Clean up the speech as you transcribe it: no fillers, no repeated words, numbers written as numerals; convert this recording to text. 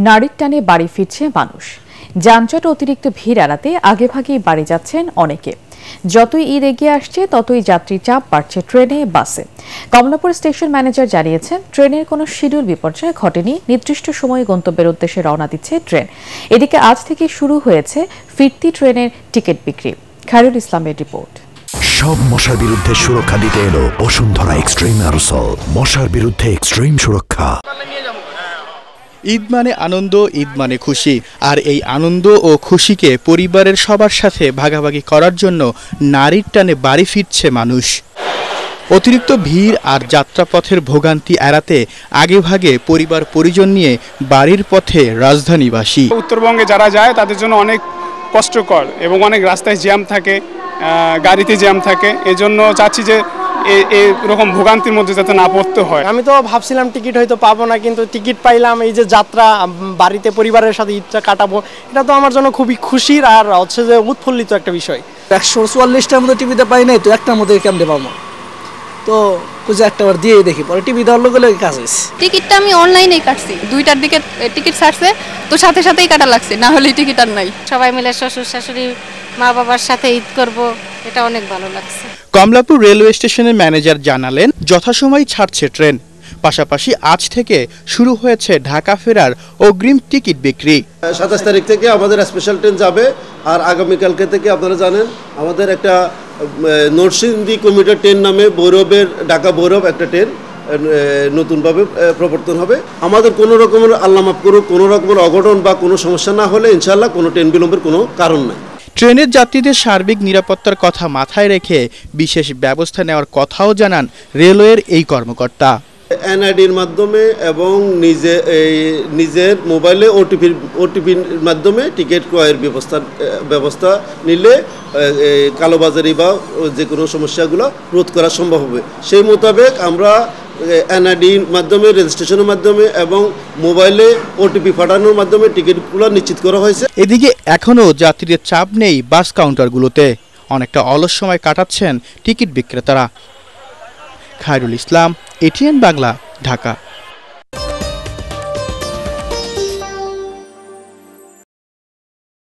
নারীর টানে বাড়ি ফিরছে মানুষ। যানজট অতিরিক্ত ভিড় এড়াতে আগেভাগেই বাড়ি যাচ্ছেন অনেকে। যতই ঈদ এগিয়ে আসছে ততই যাত্রীর চাপ বাড়ছে ট্রেনে, বাসে। কমলাপুর স্টেশন ম্যানেজার জানিয়েছেন, ট্রেনের কোনো শিডিউল বিপর্যয় ঘটেনি, নির্দিষ্ট সময়ে গন্তব্যের উদ্দেশ্যে রওনা দিচ্ছে ট্রেন। এদিকে আজ থেকে শুরু হয়েছে ফিরতি ট্রেনের টিকিট বিক্রি। খায়রুল ইসলামের রিপোর্ট। সব মশার বিরুদ্ধে সুরক্ষা দিতে এলো বসুন্ধরা এক্সট্রিম অ্যারোসল। মশার বিরুদ্ধে এক্সট্রিম সুরক্ষা। ঈদ মানে আনন্দ, ঈদ মানে খুশি। আর এই আনন্দ ও খুশিকে পরিবারের সবার সাথে ভাগাভাগি করার জন্য নারীর টানে বাড়ি ফিরছে মানুষ। অতিরিক্ত ভিড় আর যাত্রাপথের ভোগান্তি এড়াতে আগেভাগে পরিবার পরিজন নিয়ে বাড়ির পথে রাজধানীবাসী। উত্তরবঙ্গে যারা যায় তাদের জন্য অনেক কষ্টকর এবং অনেক রাস্তায় জ্যাম থাকে, গাড়িতে জ্যাম থাকে। এজন্য চাচ্ছি যে এরকম ভোগান্তির মধ্যে যাতে না পড়তে হয়। আমি তো ভাবছিলাম টিকিট হয়তো পাবো না, কিন্তু টিকিট পাইলাম। এই যে যাত্রা, বাড়িতে পরিবারের সাথে ঈদটা কাটাবো, এটা তো আমার জন্য খুবই খুশির আর হচ্ছে যে উৎফুল্লিত একটা বিষয়। 144টার মধ্যে টিভিতে পাই নাই, তো একটার মধ্যে কেমনে পাবো? তো খুঁজে একটাবার দিয়ে দেখি, পরে টিভি দেওয়ার লোক কাজ হয়েছে। টিকিটটা আমি অনলাইনেই কাটছি, 2টার দিকে টিকিট ছাড়ছে, তো সাথে সাথেই কাটা লাগছে, না হলে টিকিট আর নাই। সবাই মিলে শ্বশুর শাশুড়ি মা বাবার সাথে ঈদ করব, এটা অনেক ভালো লাগছে। কমলাপুর রেলওয়ে স্টেশনের ম্যানেজার জানালেন, যথাসময় ছাড়ছে ট্রেন। পাশাপাশি আজ থেকে শুরু হয়েছে ঢাকা ফেরার অগ্রিম টিকিট বিক্রি। 27 তারিখ থেকে আমাদের স্পেশাল ট্রেন যাবে। আর আগামীকালকে থেকে আপনারা জানেন আমাদের একটা নরসিংদী কমিউটার ট্রেন নামে ভৈরবের, ঢাকা ভৈরব একটা ট্রেন নতুনভাবে প্রবর্তন হবে। আমাদের কোনো রকমের, আল্লাহ মাফ করুক, কোনো রকমের অঘটন বা কোনো সমস্যা না হলে ইনশাআল্লাহ কোনো ট্রেন বিলম্বের কোনো কারণ নাই। ট্রেনের যাত্রীদের সার্বিক নিরাপত্তার কথা মাথায় রেখে বিশেষ ব্যবস্থা নেওয়ার কথাও জানান রেলওয়ের এই কর্মকর্তা। এনআইডির মাধ্যমে এবং নিজের মোবাইলে ওটিপির মাধ্যমে টিকিট ক্রয়ের ব্যবস্থা নিলে কালোবাজারি বা যে কোনো সমস্যাগুলো রোধ করা সম্ভব হবে। সেই মোতাবেক আমরা এনআইডির মাধ্যমে, রেজিস্ট্রেশনের মাধ্যমে এবং মোবাইলে ওটিপি পাঠানোর মাধ্যমে টিকিটগুলো নিশ্চিত করা হয়েছে। এদিকে এখনও যাত্রীদের চাপ নেই বাস কাউন্টারগুলোতে। অনেকটা অলস সময় কাটাচ্ছেন টিকিট বিক্রেতারা। খায়রুল ইসলাম, এটিএন বাংলা, ঢাকা।